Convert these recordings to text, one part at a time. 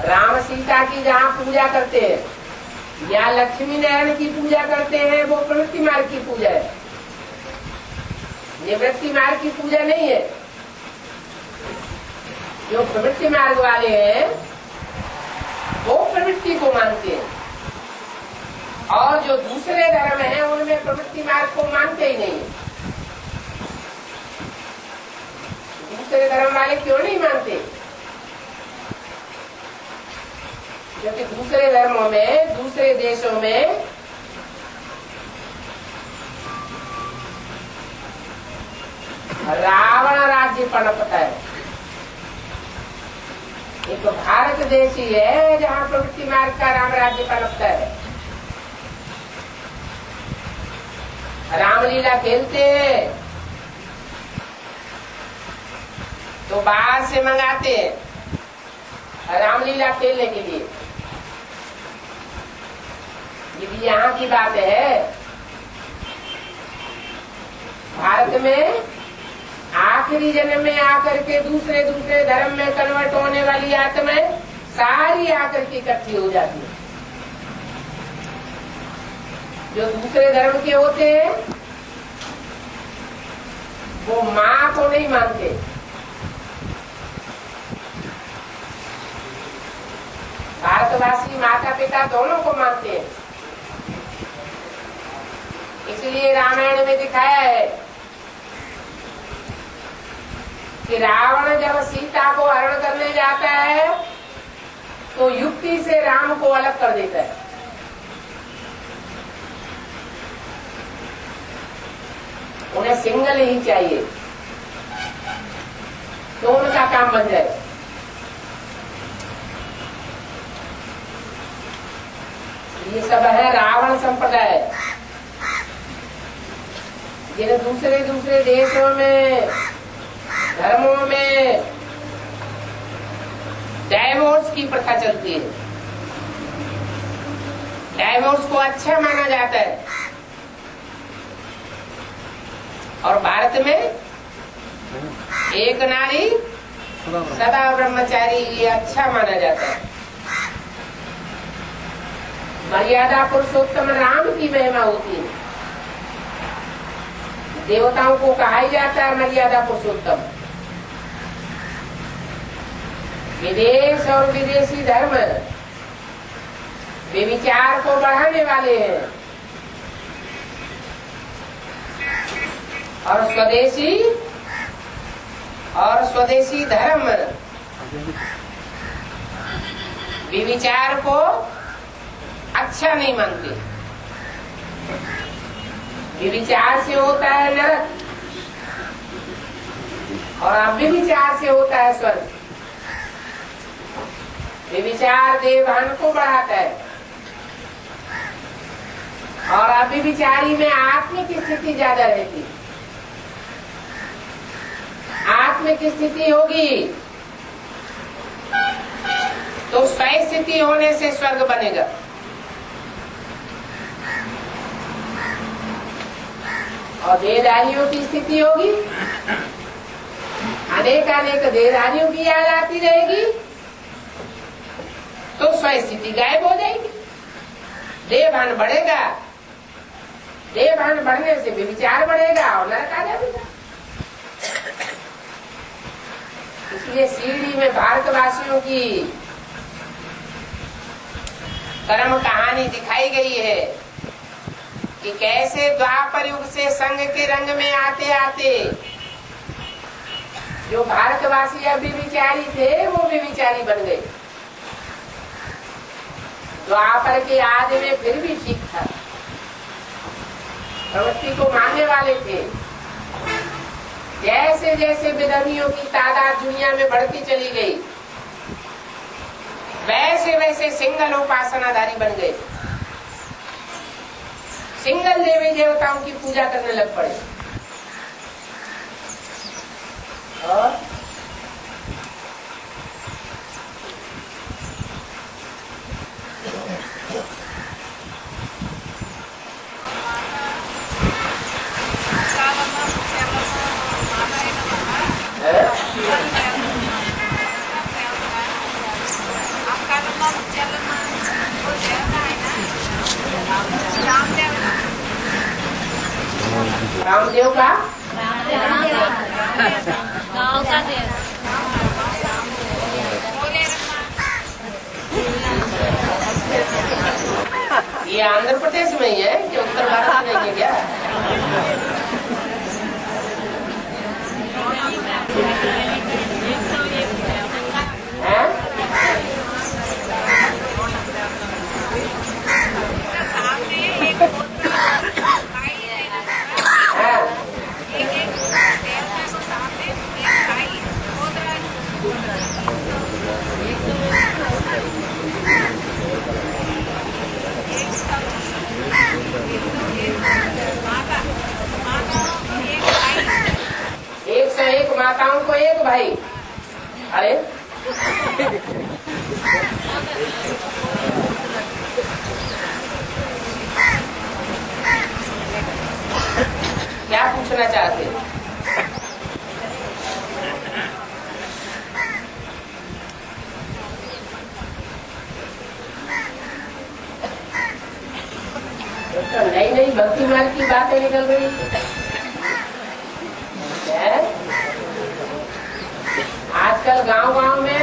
राम सीता की जहाँ पूजा करते हैं या लक्ष्मी नारायण की पूजा करते हैं, वो प्रवृत्ति मार्ग की पूजा है, निवृत्ति मार्ग की पूजा नहीं है। जो प्रवृत्ति मार्ग वाले हैं वो प्रवृत्ति को मानते हैं, और जो दूसरे धर्म हैं उनमें प्रवृत्ति मार्ग को मानते ही नहीं है। दूसरे धर्म वाले क्यों नहीं मानते? क्योंकि दूसरे धर्मों में, दूसरे देशों में रावण राज्य पनपता है। ये तो भारत देश ही है जहाँ प्रवृत्ति मार्ग का राम राज्य पनपता है। रामलीला खेलते हैं तो बाहर से मंगाते हैं रामलीला खेलने के लिए। ये भी यहाँ की बात है। भारत में आखिरी जन्म में आकर के दूसरे दूसरे धर्म में कन्वर्ट होने वाली आत्माएं सारी आकर के इकट्ठी हो जाती है। जो दूसरे धर्म के होते हैं वो माँ को नहीं मानते, भारतवासी माता पिता दोनों को मानते हैं। इसलिए रामायण में दिखाया है कि रावण जब सीता को हरण करने जाता है तो युक्ति से राम को अलग कर देता है। उन्हें सिंगल ही चाहिए तो उनका काम बन जाए। ये सब है रावण संप्रदाय। जिन दूसरे दूसरे देशों में, धर्मों में डाइवोर्स की प्रथा चलती है, डाइवोर्स को अच्छा माना जाता है, और भारत में एक नारी सदा ब्रह्मचारी ये अच्छा माना जाता है। मर्यादा पुरुषोत्तम राम की महिमा होती है। देवताओं को कहा ही जाता है मर्यादा पुरुषोत्तम। विदेश और विदेशी धर्म व्यभिचार को बढ़ाने वाले हैं, और स्वदेशी धर्म व्यभिचार को अच्छा नहीं मानते। व्यभिचार से होता है नरक और अव्यभिचार से होता है स्वर्ग। व्यभिचार देवभान को बढ़ाता है और अव्यभिचारी में आत्मिक स्थिति ज्यादा रहती है। आत्मिक स्थिति होगी तो स्व स्थिति होने से स्वर्ग बनेगा। और देहधारियों की स्थिति होगी, अनेक देहधारियों की याद आती रहेगी तो स्व स्थिति गायब हो जाएगी। देहभान बढ़ेगा, देहभान बढ़ने से व्यभिचार बढ़ेगा और नरक आ जाएगा। इसलिए सीढ़ी में भारतवासियों की कर्म कहानी दिखाई गई है कि कैसे द्वापर युग से संग के रंग में आते आते जो भारतवासी अव्यभिचारी थे वो व्यभिचारी बन गए। द्वापर के आदि में फिर भी ठीक था, प्रवृत्ति को मानने वाले थे। जैसे जैसे विधर्मियों की तादाद दुनिया में बढ़ती चली गई वैसे वैसे सिंगल उपासनाधारी बन गए, सिंगल देवी देवताओं की पूजा करने लग पड़े। और आपका रामदेव का गाँव का देव। ये आंध्र प्रदेश में ही है कि उत्तर भारत में नहीं है क्या? हैं? एक 101 माताओं को एक भाई। अरे क्या पूछना चाहते हैं? तो नई नई भक्ति मार्ग की बातें निकल रही है। आजकल गांव-गांव में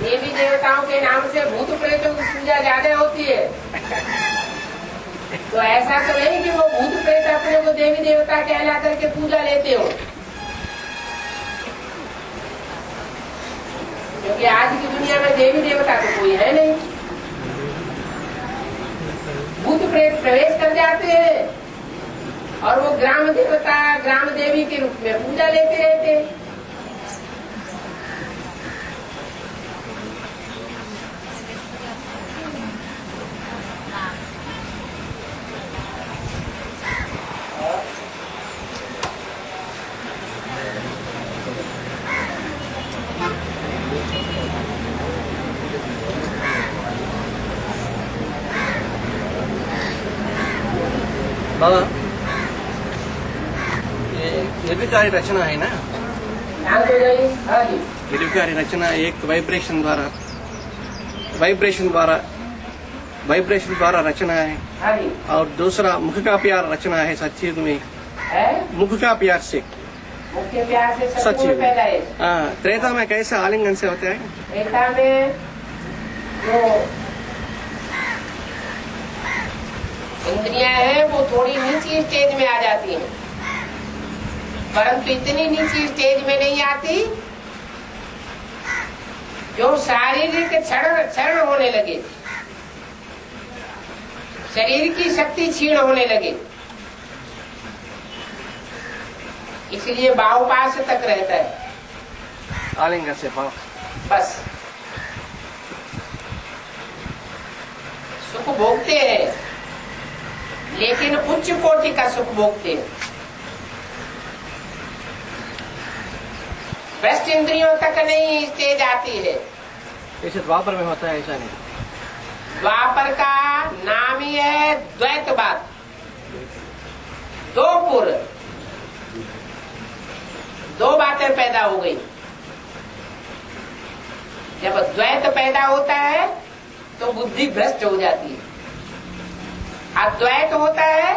देवी देवताओं के नाम से भूत प्रेतों की पूजा ज्यादा होती है। तो ऐसा तो नहीं कि वो भूत प्रेत अपने को देवी देवता कहला करके पूजा लेते हो, क्योंकि आज की दुनिया में देवी देवता तो कोई है नहीं। भूत प्रेत प्रवेश कर जाते हैं और वो ग्राम देवता ग्राम देवी के रूप में पूजा लेते रहते हैं। बाबा, ये निर्विकारी रचना है ना? निर्विकारी रचना एक वाइब्रेशन द्वारा रचना है और दूसरा मुख का प्यार रचना है। सच्चिद में मुख का प्यार से सच्चिद। हाँ, त्रेता में कैसे आलिंगन से होता है? त्रेता में जो इंद्रियां हैं वो थोड़ी नीची स्टेज में आ जाती हैं, परंतु इतनी नीची स्टेज में नहीं आती जो शारीरिक क्षरण होने लगे, शरीर की शक्ति क्षीण होने लगे। इसलिए बाहुपाश तक रहता है आलिंगन से भाव। बस सुख भोगते हैं लेकिन उच्च कोटि का सुख भोगते हैं। भ्रष्ट इंद्रियों तक नहीं स्टेज आती है। ऐसे द्वापर में होता है, ऐसा नहीं। द्वापर का नाम ही है द्वैतवाद। दो बातें पैदा हो गई। जब द्वैत पैदा होता है तो बुद्धि भ्रष्ट हो जाती है। अद्वैत होता है,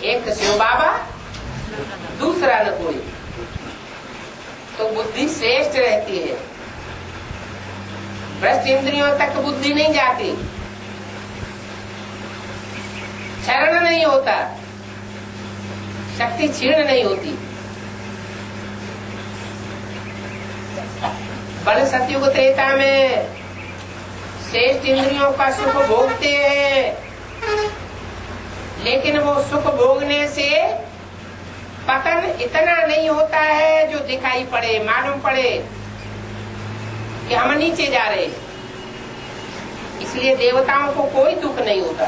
एक शिव बाबा दूसरा न कोई, तो बुद्धि श्रेष्ठ रहती है। भ्रष्ट इंद्रियों तक बुद्धि नहीं जाती, क्षरण नहीं होता, शक्ति क्षीण नहीं होती। बल सतयुग त्रेता में श्रेष्ठ इंद्रियों का सुख भोगते हैं, लेकिन वो सुख भोगने से पतन इतना नहीं होता है जो दिखाई पड़े, मालूम पड़े कि हम नीचे जा रहे। इसलिए देवताओं को कोई दुख नहीं होता।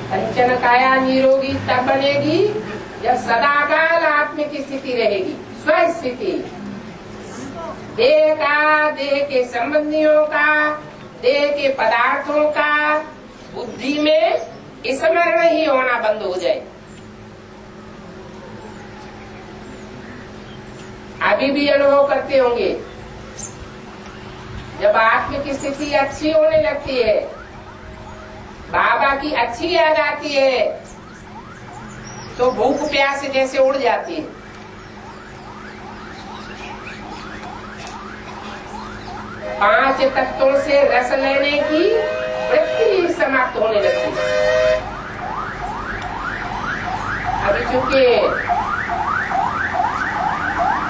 कंचन काया निरोगी तब बनेगी जब सदाकाल आत्म की स्थिति रहेगी, स्वस्थिति। देह का, देह के संबंधियों का, देह के पदार्थों का बुद्धि में स्मरण ही होना बंद हो जाए। अभी भी अनुभव करते होंगे, जब आत्मिक स्थिति अच्छी होने लगती है, बाबा की अच्छी याद आती है, तो भूख प्यास जैसे उड़ जाती है। पांच तत्वों से रस लेने की वृत्ति समाप्त होने लगती है। अभी चूंकि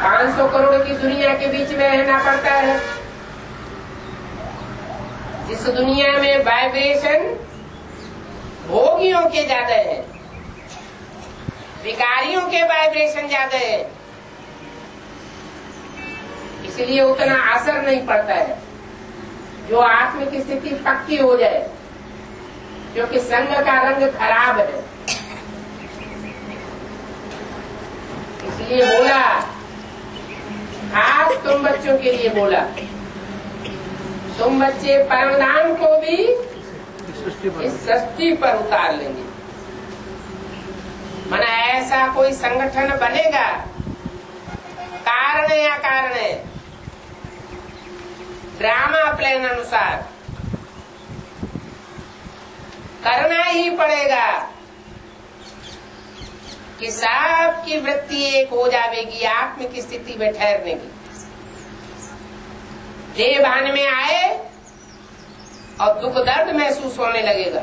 500 करोड़ की दुनिया के बीच में रहना पड़ता है, जिस दुनिया में वाइब्रेशन भोगियों के ज्यादा है, विकारियों के वाइब्रेशन ज्यादा है, इसलिए उतना असर नहीं पड़ता है। जो आत्मिक स्थिति पक्की हो जाए, क्योंकि संग का रंग खराब है, इसलिए बोला, आज तुम बच्चों के लिए बोला, तुम बच्चे परमधाम को भी इस सृष्टि पर उतार लेंगे। मना ऐसा कोई संगठन बनेगा, कारण या कारण है, ड्रामा प्लान अनुसार करना ही पड़ेगा कि सबकी वृत्ति एक हो जाएगी आत्मिक स्थिति में ठहरने की। देह भान में आए और दुख दर्द महसूस होने लगेगा,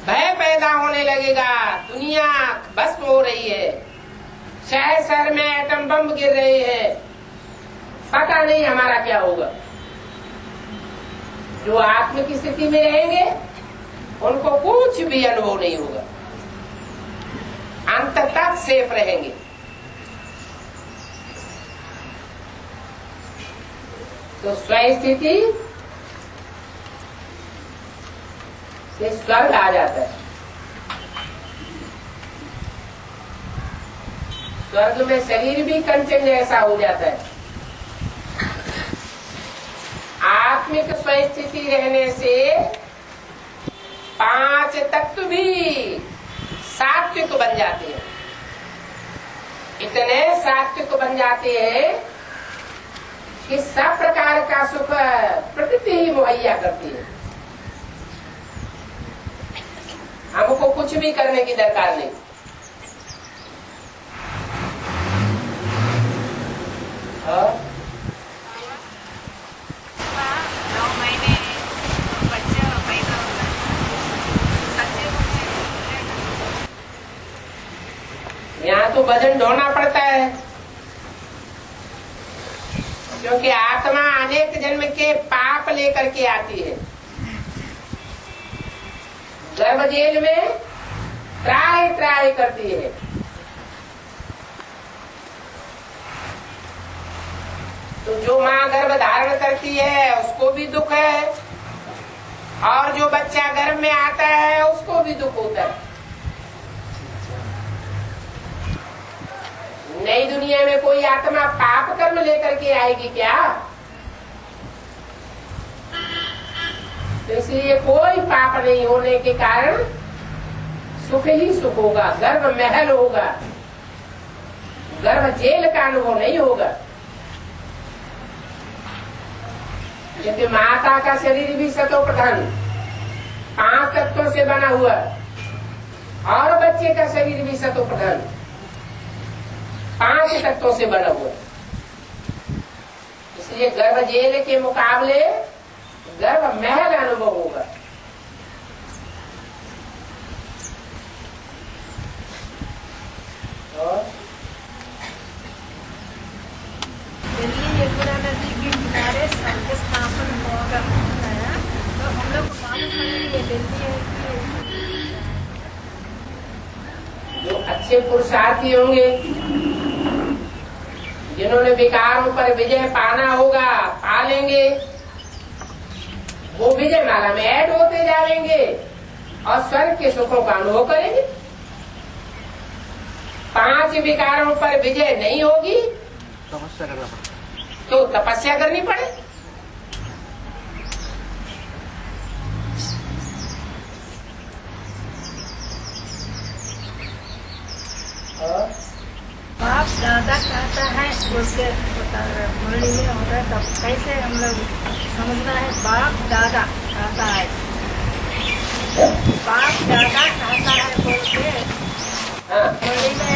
भय पैदा होने लगेगा, दुनिया भस्म हो रही है, शहर शहर में एटम बम गिर रहे हैं, पता नहीं हमारा क्या होगा। जो आत्मिक स्थिति में रहेंगे उनको कुछ भी अनुभव नहीं होगा, अंत तक सेफ रहेंगे। तो स्वस्थिति से स्वर्ग आ जाता है। स्वर्ग में शरीर भी कंचन जैसा हो जाता है। आत्मिक स्वस्थिति रहने से 5 तत्व भी सात्विक बन जाते हैं। इतने सात्विक बन जाते हैं कि सब प्रकार का सुख प्रकृति ही मुहैया करती है, हमको कुछ भी करने की दरकार नहीं। और 9 महीने बच्चा पैदा होता है। यहाँ तो वजन ढोना पड़ता है, क्योंकि आत्मा अनेक जन्म के पाप लेकर के आती है। गर्भ जेल में त्राय त्राय करती है, तो जो माँ गर्भ धारण करती है उसको भी दुख है, और जो बच्चा गर्भ में आता है उसको भी दुख होता है। नई दुनिया में कोई आत्मा पाप कर्म लेकर के आएगी क्या? तो इसलिए कोई पाप नहीं होने के कारण सुख ही सुख होगा, गर्भ महल होगा, गर्भ जेल का अनुभव नहीं होगा। क्योंकि माता का शरीर भी सतो प्रधान 5 तत्वों से बना हुआ, और बच्चे का शरीर भी सतो प्रधान 5 तत्वों से बना हुआ। इसलिए गर्भ जेल के मुकाबले गर्भ महल अनुभव होगा। और दिल्ली यमुना नदी के किनारे स्वर्ग स्थापन होगा, तो हम लोग को मालूम नहीं है दिल्ली है कि जो अच्छे पुरुषार्थी होंगे, जिन्होंने विकारों पर विजय पाना होगा, पा लेंगे, वो विजय माला में ऐड होते जाएंगे और स्वर्ग के सुखों का अनुभव करेंगे। 5 विकारों पर विजय नहीं होगी तपस्या करना पड़ता, तो तपस्या करनी पड़े। उसके मुरली में होता है, तब कैसे हम लोग समझना है बाप दादा कहता है, बाप दादा कहता है बोल के मुरली में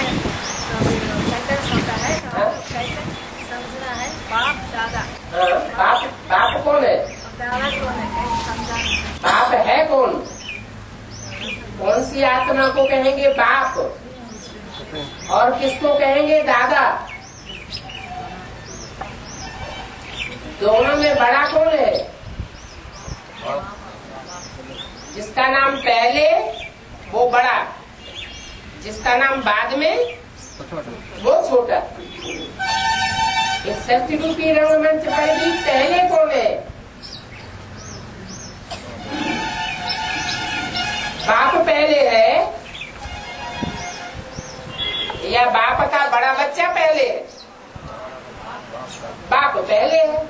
सेंटेंस होता है, तो हम लोग कैसे समझना है बाप दादा। बाप कौन है? दादा कौन है, कैसे समझा? बाप है कौन? कौन सी आत्मा को कहेंगे बाप और किसको कहेंगे दादा? दोनों में बड़ा कौन है? जिसका नाम पहले वो बड़ा, जिसका नाम बाद में वो छोटा। इस सत्यरूपी रंगमंच पर भी पहले कौन है? बाप पहले है या बाप का बड़ा बच्चा पहले है? बाप पहले है,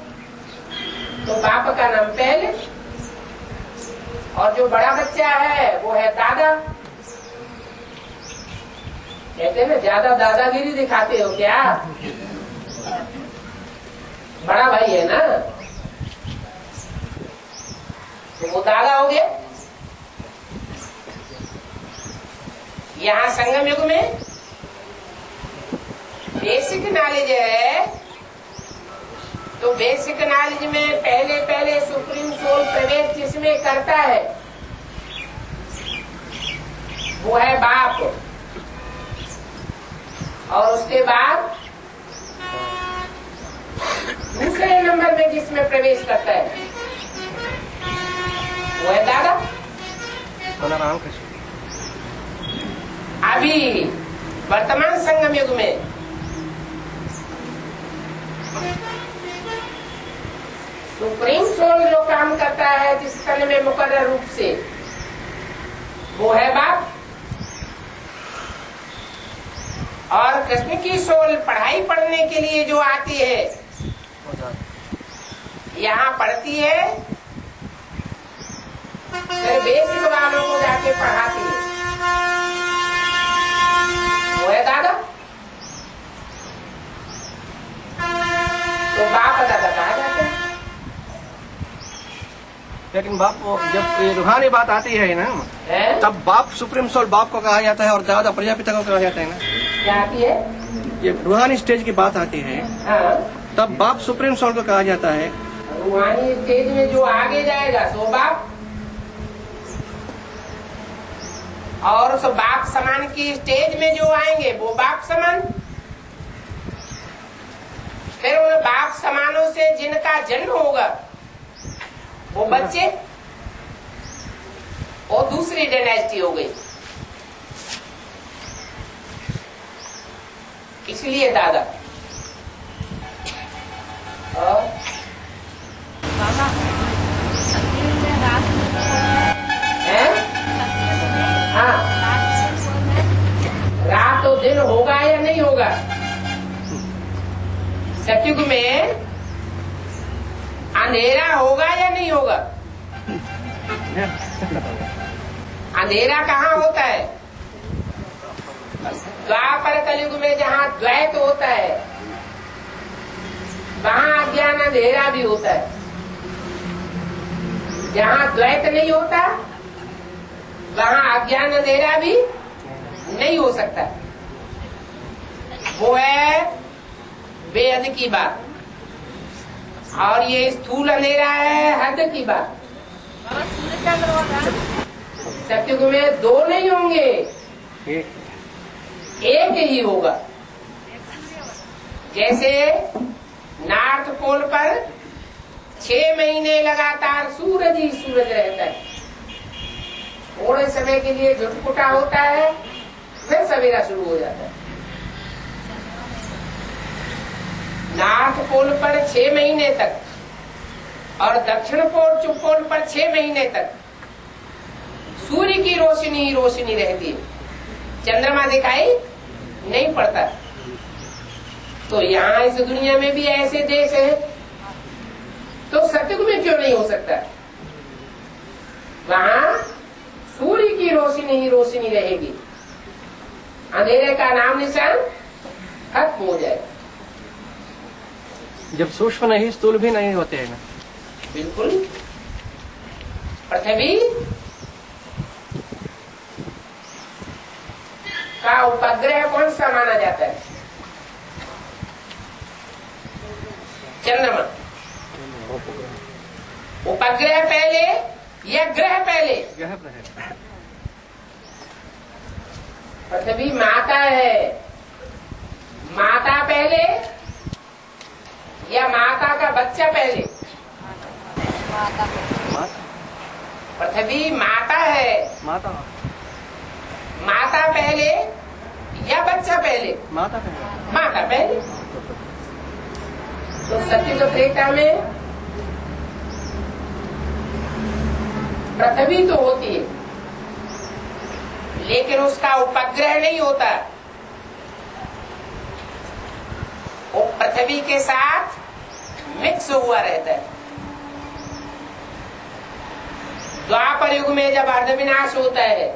तो बाप का नाम पहले, और जो बड़ा बच्चा है वो है दादा। कहते हैं ना, ज्यादा दादागिरी दिखाते हो क्या? बड़ा भाई है ना, तो वो दादा हो गया। यहाँ संगम युग में बेसिक नॉलेज है, तो बेसिक नॉलेज में पहले पहले सुप्रीम सोल प्रवेश जिसमें करता है वो है बाप, और उसके बाद दूसरे नंबर में जिसमें प्रवेश करता है वो है दादा। अभी वर्तमान संगम युग में सुप्रीम सोल जो काम करता है जिस तन में मुकर्रर रूप से, वो है बाप। और कृष्ण की सोल पढ़ाई पढ़ने के लिए जो आती है, यहाँ पढ़ती है, फिर बेसिक वालों को जाके पढ़ाती है, वो है दादा। तो बाप दादा कहा जाता है। लेकिन बाप को जब ये रूहानी बात आती है ना, तब बाप सुप्रीम सोल बाप को कहा जाता है और दादा प्रजापिता को कहा जाता है ना। क्या आती है? ये रूहानी स्टेज की बात आती है, तब बाप सुप्रीम सोल को कहा जाता है। रूहानी स्टेज में जो आगे जाएगा सो बाप, और उस बाप समान की स्टेज में जो आएंगे वो बाप समान। फिर उन बाप समानों से जिनका जन्म होगा वो बच्चे, और दूसरी डायनेस्टी हो गई, इसलिए दादा। और बाबा सत्युग में रात है? हाँ, रात तो दिन होगा या नहीं होगा? सत्युग में अंधेरा होगा या नहीं होगा? अंधेरा कहाँ होता है? द्वापर कलयुग में जहाँ द्वैत होता है वहाँ अज्ञान अंधेरा भी होता है। जहाँ द्वैत नहीं होता वहाँ अज्ञान अंधेरा भी नहीं हो सकता। वो है बेहद की बात, और ये स्थूल अंधेरा है हद की बात। सत्युग में दो नहीं होंगे, एक ही होगा। जैसे नॉर्थ पोल पर 6 महीने लगातार सूरज ही सूरज रहता है, थोड़े समय के लिए झुटपुटा होता है, फिर सवेरा शुरू हो जाता है। नॉर्थ पोल पर 6 महीने तक और दक्षिण पोल पर 6 महीने तक सूर्य की रोशनी ही रोशनी रहती है, चंद्रमा दिखाई नहीं पड़ता। तो यहाँ इस दुनिया में भी ऐसे देश है, तो सत्युग में क्यों नहीं हो सकता? वहाँ सूर्य की रोशनी ही रोशनी रहेगी, अंधेरे का नाम निशान खत्म हो जाए। जब सूक्ष्म नहीं स्थूल भी नहीं होते हैं ना। बिल्कुल। पृथ्वी का उपग्रह कौन सा माना जाता है? चंद्रमा। उपग्रह पहले या ग्रह पहले? ग्रह पहले। पृथ्वी माता है, माता पहले या माता का बच्चा पहले? पृथ्वी माता है, माता। माता पहले या बच्चा पहले? माता पहले। माता पहले। तो सत्युग त्रेता में पृथ्वी तो होती है, लेकिन उसका उपग्रह नहीं होता। वो पृथ्वी के साथ मिक्स हुआ रहता है। द्वापर युग में जब अर्धविनाश होता है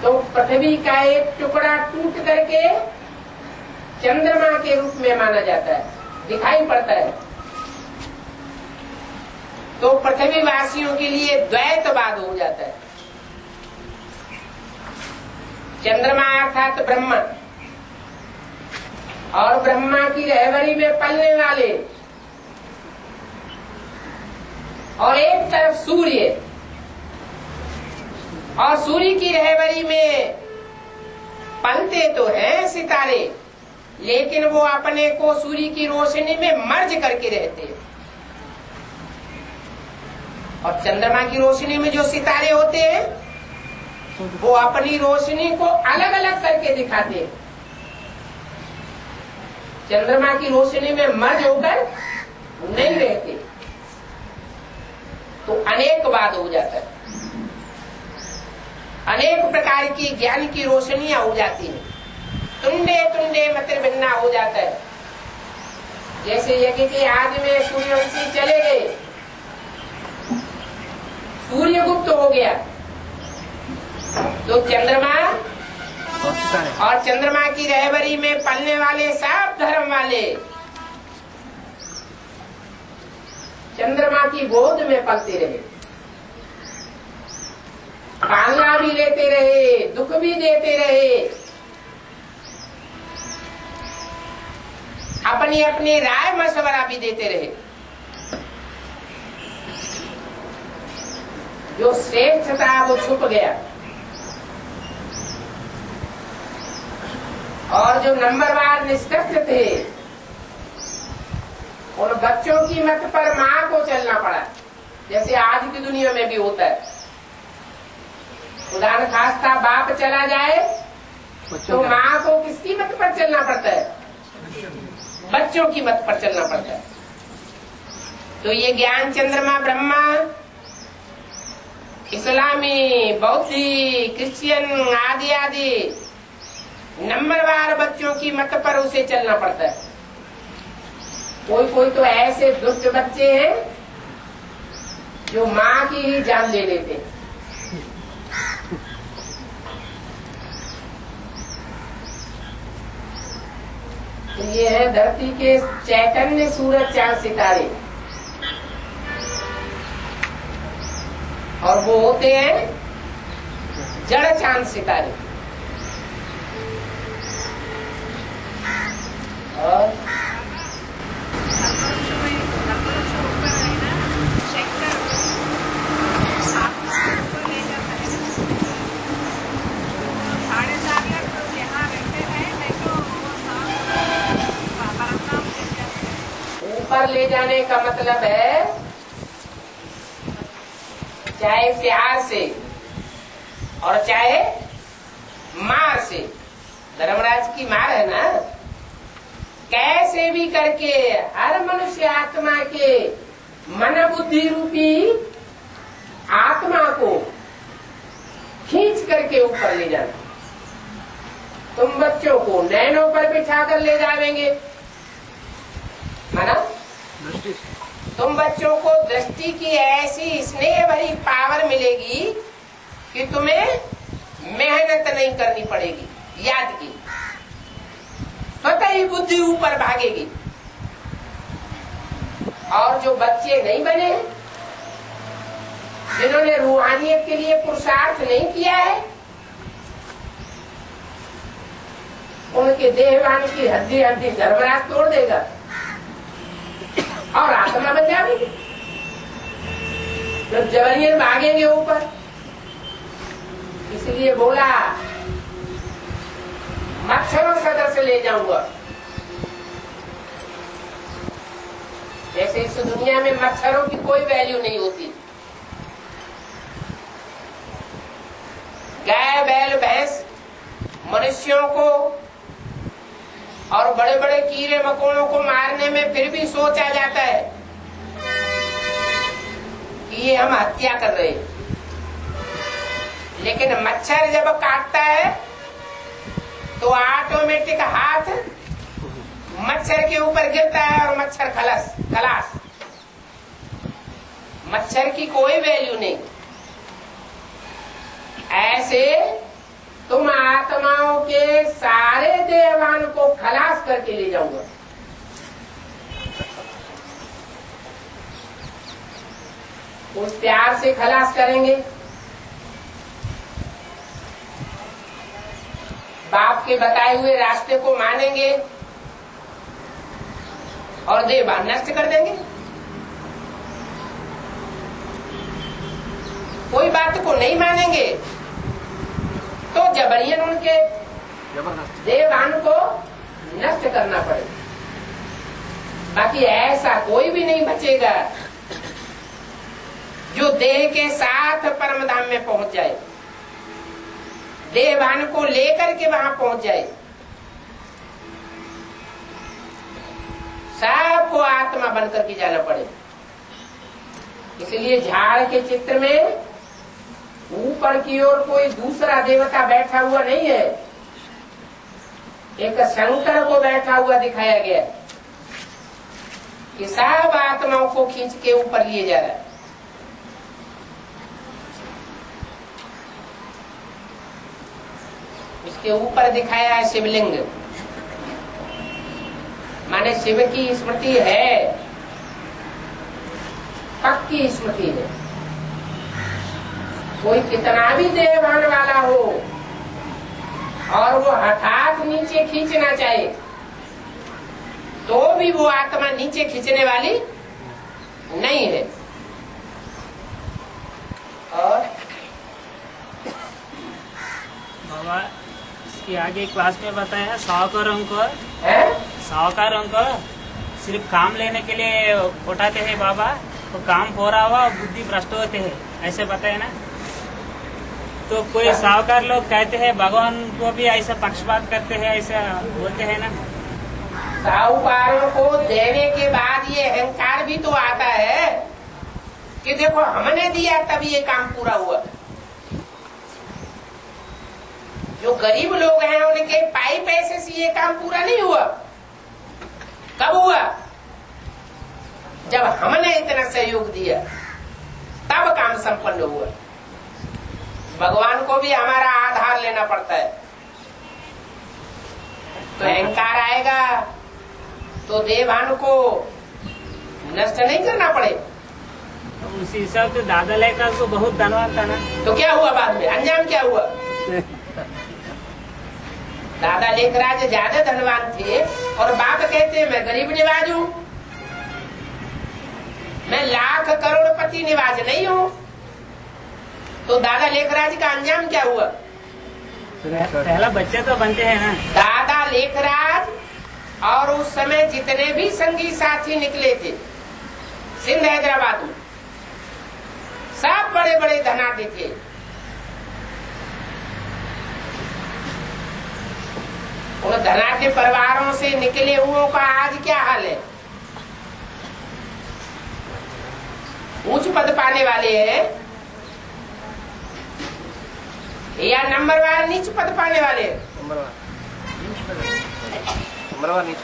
तो पृथ्वी का एक टुकड़ा टूट करके चंद्रमा के रूप में माना जाता है, दिखाई पड़ता है। तो पृथ्वी वासियों के लिए द्वैतवाद हो जाता है। चंद्रमा अर्थात ब्रह्मा, और ब्रह्मा की रहबरी में पलने वाले, और एक तरफ सूर्य, और सूर्य की रहबरी में पलते तो हैं सितारे, लेकिन वो अपने को सूर्य की रोशनी में मर्ज करके रहते हैं। और चंद्रमा की रोशनी में जो सितारे होते हैं वो अपनी रोशनी को अलग अलग करके दिखाते हैं। चंद्रमा की रोशनी में मर्ज होकर नहीं रहते, तो अनेकवाद हो जाता है। अनेक प्रकार की ज्ञान की रोशनियां हो जाती हैं, तुंडे तुंडे मतिर भिन्ना हो जाता है। जैसे यज्ञ के आदि में सूर्यवंशी चले गए, सूर्य गुप्त हो गया, तो चंद्रमा और चंद्रमा की रहबरी में पलने वाले सब धर्म वाले चंद्रमा की गोद में पलते रहे, पालना भी लेते रहे, दुख भी देते रहे, अपनी अपनी राय मशवरा भी देते रहे। जो श्रेष्ठ था वो छुप गया, और जो नंबरवार निष्कर्ष थे उन बच्चों की मत पर माँ को चलना पड़ा, जैसे आज की दुनिया में भी होता है। खुदा न खास्ता बाप चला जाए तो माँ को किसकी मत पर चलना पड़ता है? बच्चों की मत पर चलना पड़ता है। तो ये ज्ञान चंद्रमा ब्रह्मा इस्लामी, बौद्धी, क्रिश्चियन आदि आदि नंबरवार बच्चों की मत पर उसे चलना पड़ता है। कोई कोई तो ऐसे दुष्ट बच्चे हैं जो माँ की ही जान ले लेते हैं। तो ये है धरती के चैतन्य सूरज चांद सितारे, और वो होते हैं जड़ चांद सितारे। और ऊपर ले जाने का मतलब है चाहे प्यार से और चाहे मार से। धर्मराज की मार है ना, कैसे भी करके हर मनुष्य आत्मा के मन बुद्धि रूपी आत्मा को खींच करके ऊपर ले जाना। तुम बच्चों को नैनों पर बिठा कर ले जाएंगे, माना तुम बच्चों को दृष्टि की ऐसी स्नेह भरी पावर मिलेगी कि तुम्हें मेहनत नहीं करनी पड़ेगी। याद की स्वतः ही बुद्धि ऊपर भागेगी। और जो बच्चे नहीं बने, जिन्होंने रूहानियत के लिए पुरुषार्थ नहीं किया है, उनके देहवान की हड्डी हड्डी धर्मराज तोड़ देगा और आत्मा बन जाएगी। जब जबरियन भागेंगे ऊपर, इसलिए बोला मच्छरों सदर से ले जाऊंगा। जैसे इस दुनिया में मच्छरों की कोई वैल्यू नहीं होती। गाय बैल भैंस मनुष्यों को और बड़े बड़े कीड़े मकोड़ों को मारने में फिर भी सोचा जाता है कि ये हम हत्या कर रहे हैं, लेकिन मच्छर जब काटता है तो ऑटोमेटिक हाथ मच्छर के ऊपर गिरता है और मच्छर खलास। मच्छर की कोई वैल्यू नहीं। ऐसे तुम आत्माओं के सारे देहवान को खलास करके ले जाऊंगा। उस प्यार से खलास करेंगे। बाप के बताए हुए रास्ते को मानेंगे और देहवान नष्ट कर देंगे। कोई बात को नहीं मानेंगे तो जबरियन उनके देहवान को नष्ट करना पड़ेगा। बाकी ऐसा कोई भी नहीं बचेगा जो देह के साथ परम धाम में पहुंच जाए, देहवान को लेकर के वहां पहुंच जाए। सबको आत्मा बनकर के जाना पड़े। इसलिए झाड़ के चित्र में ऊपर की ओर कोई दूसरा देवता बैठा हुआ नहीं है, एक शंकर को बैठा हुआ दिखाया गया कि सब आत्माओं को खींच के ऊपर लिए जा रहा है। इसके ऊपर दिखाया है शिवलिंग, माने शिव की स्मृति है, पक्की स्मृति है। कोई कितना भी देहवान वाला हो और वो हठात नीचे खींचना चाहे तो भी वो आत्मा नीचे खींचने वाली नहीं है। और बाबा इसके आगे क्लास में बताया साहूकारों को सिर्फ काम लेने के लिए उठाते हैं बाबा, तो काम हो रहा हुआ बुद्धि भ्रष्ट होते हैं, ऐसे बताए ना। तो कोई साहूकार लोग कहते हैं भगवान को भी ऐसा पक्षपात करते हैं, ऐसा बोलते हैं ना। साहूकारों को देने के बाद ये अहंकार भी तो आता है कि देखो हमने दिया तभी ये काम पूरा हुआ। जो गरीब लोग हैं उनके पाई पैसे से ये काम पूरा नहीं हुआ। कब हुआ? जब हमने इतना सहयोग दिया तब काम संपन्न हुआ। भगवान को भी हमारा आधार लेना पड़ता है। तो अहंकार आएगा तो देवान को नष्ट नहीं करना पड़े। उसी हिसाब से दादा लेकर तो बहुत धनवान था ना। तो क्या हुआ बाद में? अंजाम क्या हुआ? दादा लेखराज ज्यादा धनवान थे और बाप कहते मैं गरीब निवाज हूँ, मैं लाख करोड़पति निवाज नहीं हूँ। तो दादा लेखराज का अंजाम क्या हुआ? पहला बच्चे तो बनते हैं ना। दादा लेखराज और उस समय जितने भी संगी साथी निकले थे सिंध हैदराबाद में, सब बड़े बड़े धनाढ्य थे। उन धनाढ्य परिवारों से निकले हुओं का आज क्या हाल है? उच्च पद पाने वाले हैं या नंबरवार नीच पद पाने वाले हैं? नंबरवार नीच।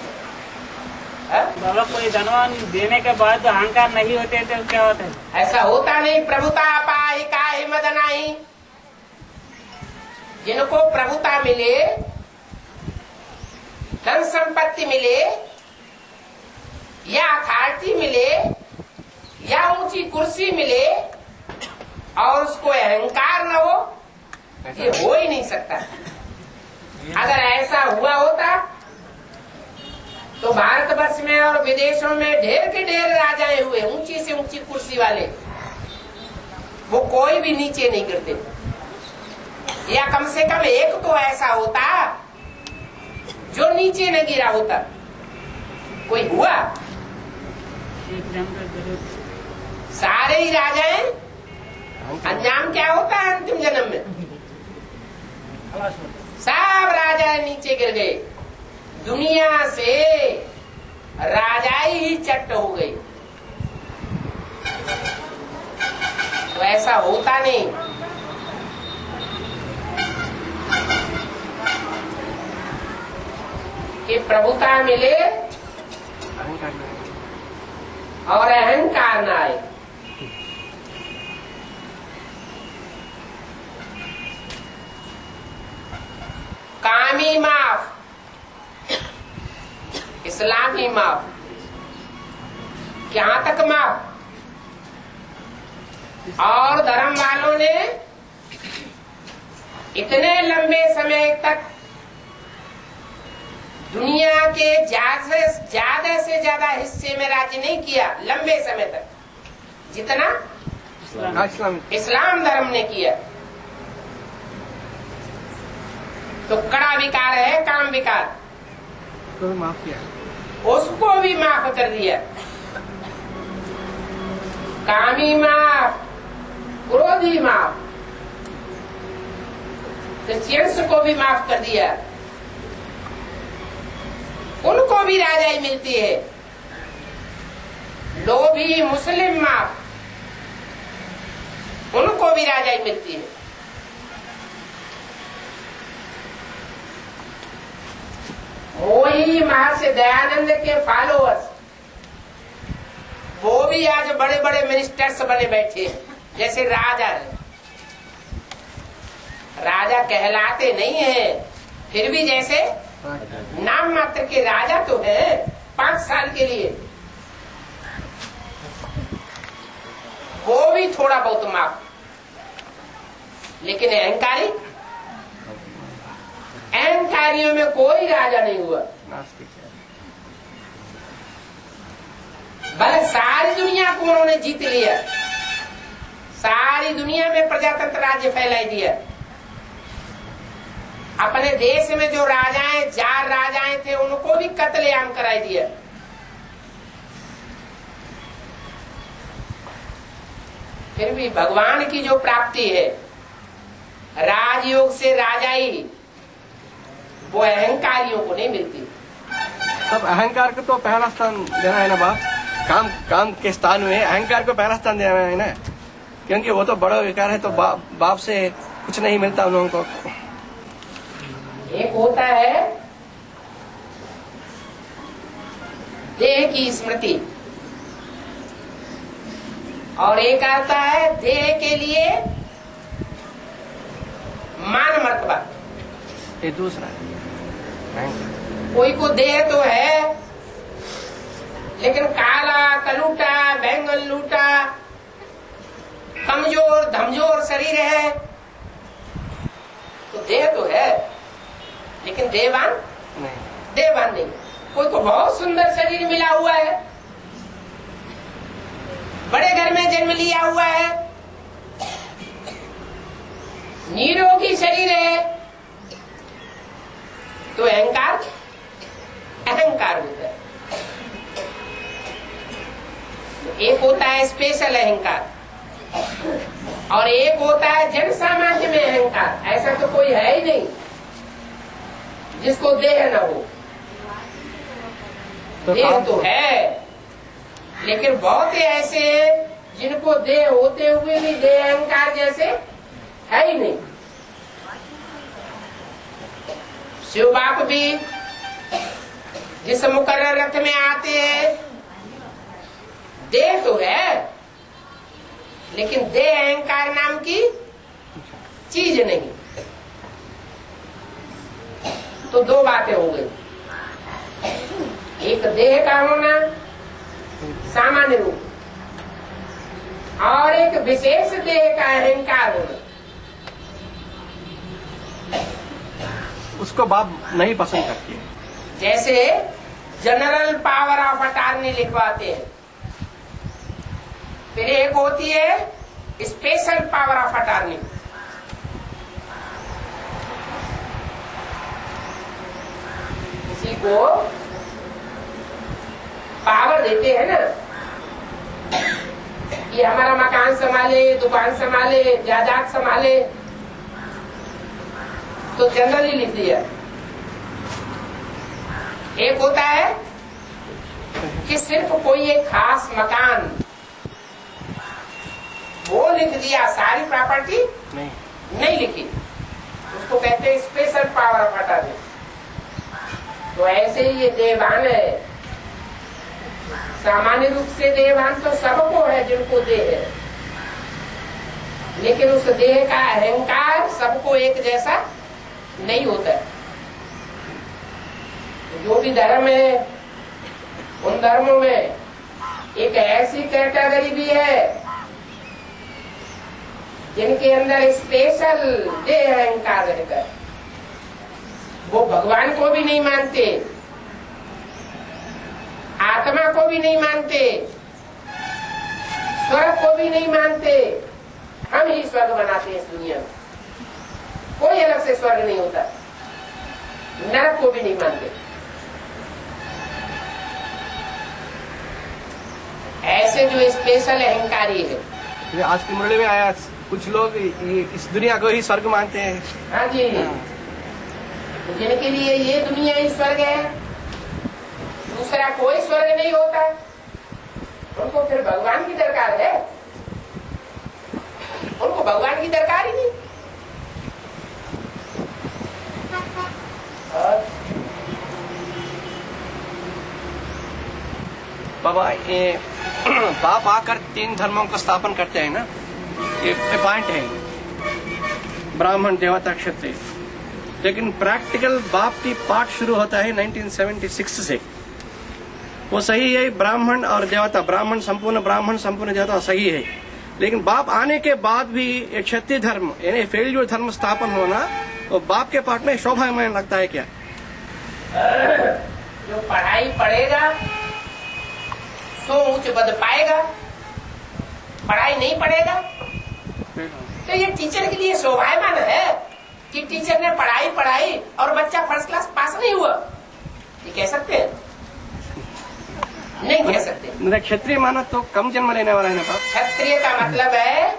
बाबा कोई धनवान देने के बाद अहंकार नहीं होते तो क्या होता है? ऐसा होता नहीं। प्रभुता पाहि काहि मद नाही। जिनको प्रभुता मिले धन संपत्ति मिले या अथॉरिटी मिले या ऊंची कुर्सी मिले और उसको अहंकार न हो, ये हो ही नहीं सकता। अगर ऐसा हुआ होता तो भारतवर्ष में और विदेशों में ढेर के ढेर राजाएं हुए, ऊंची से ऊंची कुर्सी वाले, वो कोई भी नीचे नहीं गिरते। या कम से कम एक तो ऐसा होता जो नीचे न गिरा होता। कोई हुआ? सारे ही राजाएं, अंजाम क्या होता है अंतिम जन्म में? सब राजाएं नीचे गिर गए, दुनिया से राजाई ही चट्ट हो गई। तो ऐसा होता नहीं। कि प्रभुता मिले और अहंकार न आए। कामी माफ, इस्लामी माफ, क्या तक माफ। और धर्म वालों ने इतने लंबे समय तक दुनिया के ज्यादा से ज्यादा हिस्से में राज्य नहीं किया, लंबे समय तक, जितना इस्लाम धर्म ने किया। तो कड़ा विकार है काम विकार, तो माफ किया, उसको भी माफ कर दिया। कामी माफ, क्रोधी माफ, क्रिश्चियंस को भी माफ कर दिया। उनको भी राजाई मिलती है। लोभी मुस्लिम माफ, उनको भी राजाई मिलती है। वही महर्षि दयानंद के फॉलोअर्स, वो भी आज बड़े बड़े मिनिस्टर्स बने बैठे हैं। जैसे राजा है, राजा कहलाते नहीं है, फिर भी जैसे नाम मात्र के राजा तो है 5 साल के लिए, वो भी थोड़ा बहुत माफ। लेकिन अहंकारियों में कोई राजा नहीं हुआ। बल्कि सारी दुनिया को उन्होंने जीत लिया, सारी दुनिया में प्रजातंत्र राज्य फैलाई दिया। अपने देश में जो राजाएं, 4 राजाएं थे, उनको भी कत्लेआम कराई दिया। फिर भी भगवान की जो प्राप्ति है, राजयोग से राजाई, वो अहंकारियों को नहीं मिलती। तब अहंकार को तो पहला स्थान देना है ना बाप। काम के स्थान में अहंकार को पहला स्थान देना है ना, क्योंकि वो तो बड़ा विकार है। तो बाप से कुछ नहीं मिलता उन लोगों को। एक होता है देह की स्मृति, और एक आता है देह के लिए मान मर्तबा। ये दूसरा है। कोई को देह तो है, लेकिन काला कलूटा, बैंगन लूटा, कमजोर धमजोर शरीर है। तो देह तो है, लेकिन देवान नहीं। कोई को बहुत सुंदर शरीर मिला हुआ है, बड़े घर में जन्म लिया हुआ है, निरोगी शरीर है, तो अहंकार होता है। तो एक होता है स्पेशल अहंकार, और एक होता है जन सामान्य में अहंकार। ऐसा तो कोई है ही नहीं जिसको देह न हो। देह तो है, लेकिन बहुत ही ऐसे हैं जिनको देह होते हुए भी देह अहंकार जैसे है ही नहीं। शिव बाप भी जिस मुकर्रर रथ में आते हैं, देह तो है, लेकिन देह अहंकार नाम की चीज नहीं। तो 2 बातें हो गई। एक देह का होना सामान्य रूप, और एक विशेष देह का अहंकार होना, उसको बाप नहीं पसंद करती है। जैसे जनरल पावर ऑफ अटॉर्नी लिखवाते हैं, फिर एक होती है स्पेशल पावर ऑफ अटॉर्नी। किसी को पावर देते हैं ना कि हमारा मकान संभाले, दुकान संभाले, जायदाद संभाले, तो जनरली लिख दिया। एक होता है कि सिर्फ कोई एक खास मकान, वो लिख दिया, सारी प्रॉपर्टी नहीं लिखी, उसको कहते हैं स्पेशल पावर ऑफ अटॉर्नी। तो ऐसे ही ये देवान है। सामान्य रूप से देवान तो सबको है जिनको देह है, लेकिन उस देह का अहंकार सबको एक जैसा नहीं होता है। जो भी धर्म है, उन धर्मों में एक ऐसी कैटेगरी भी है जिनके अंदर स्पेशल देह अहंकार रहता है। वो भगवान को भी नहीं मानते, आत्मा को भी नहीं मानते, स्वर्ग को भी नहीं मानते। हम ही स्वर्ग बनाते हैं इस दुनिया में, कोई अलग से स्वर्ग नहीं होता। नरक को भी नहीं मानते। ऐसे जो स्पेशल अहंकारी है, ये आज की मुरली में आया, कुछ लोग इस दुनिया को ही स्वर्ग मानते हैं। हाँ जी, जिनके लिए ये दुनिया ही स्वर्ग है, दूसरा कोई स्वर्ग नहीं होता, उनको फिर भगवान की दरकार है? उनको भगवान की दरकार ही नहीं। बाबा ये बाप आकर 3 धर्मों को स्थापन करते हैं ना, ये पॉइंट है, ब्राह्मण, देवता, क्षत्रिय। लेकिन प्रैक्टिकल बाप की पाठ शुरू होता है 1976 से। वो सही है, ब्राह्मण और देवता, ब्राह्मण संपूर्ण देवता सही है। लेकिन बाप आने के बाद भी एक क्षत्रिय धर्म यानी फेल्यूर धर्म स्थापन होना, तो बाप के पाठ में शोभायमान लगता है क्या? जो पढ़ाई पढ़ेगा सो उच्च पद पाएगा, पढ़ाई नहीं पढ़ेगा तो ये टीचर के लिए शोभायमान है कि टीचर ने पढ़ाई और बच्चा फर्स्ट क्लास पास नहीं हुआ। ये कह सकते हैं? नहीं कह सकते। क्षत्रिय माना तो कम जन्म लेने वाला है ना बाप। क्षत्रिय का मतलब है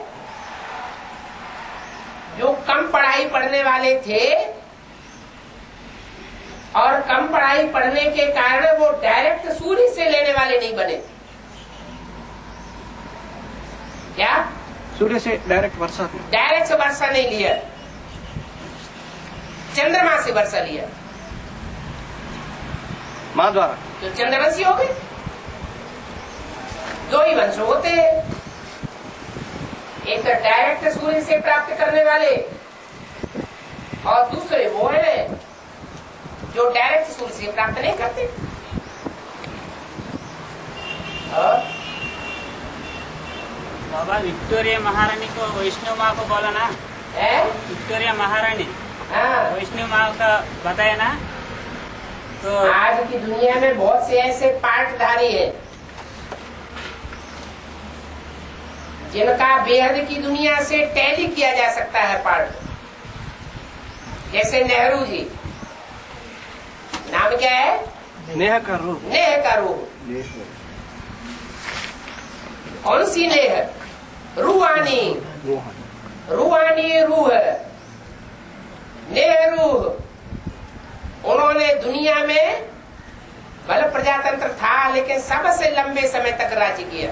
जो कम पढ़ाई पढ़ने वाले थे और कम पढ़ाई पढ़ने के कारण वो डायरेक्ट सूर्य से लेने वाले नहीं बने। क्या? सूर्य से डायरेक्ट वर्षा नहीं लिया, चंद्रमा से वर्षा लिया, माँ द्वारा। तो चंद्रवंशी हो गए। 2 ही वंश होते हैं, एक तो डायरेक्ट सूर्य से प्राप्त करने वाले और दूसरे वो हैं जो डायरेक्ट सूर्य से प्राप्त नहीं करते। और बाबा विक्टोरिया महारानी को वैष्णव माँ को बोला ना है? विक्टोरिया महारानी, हाँ, वैष्णव माँ का बताया ना। तो आज की दुनिया में बहुत से ऐसे पाठधारी हैं जिनका बेहद की दुनिया से टैली किया जा सकता है पाठ। जैसे नेहरू जी, नाम क्या है? नेह का रूप। कौन सी नेह? रूहानी रूह, नेहरू। उन्होंने दुनिया में भले प्रजातंत्र था लेकिन सबसे लंबे समय तक राज्य किया।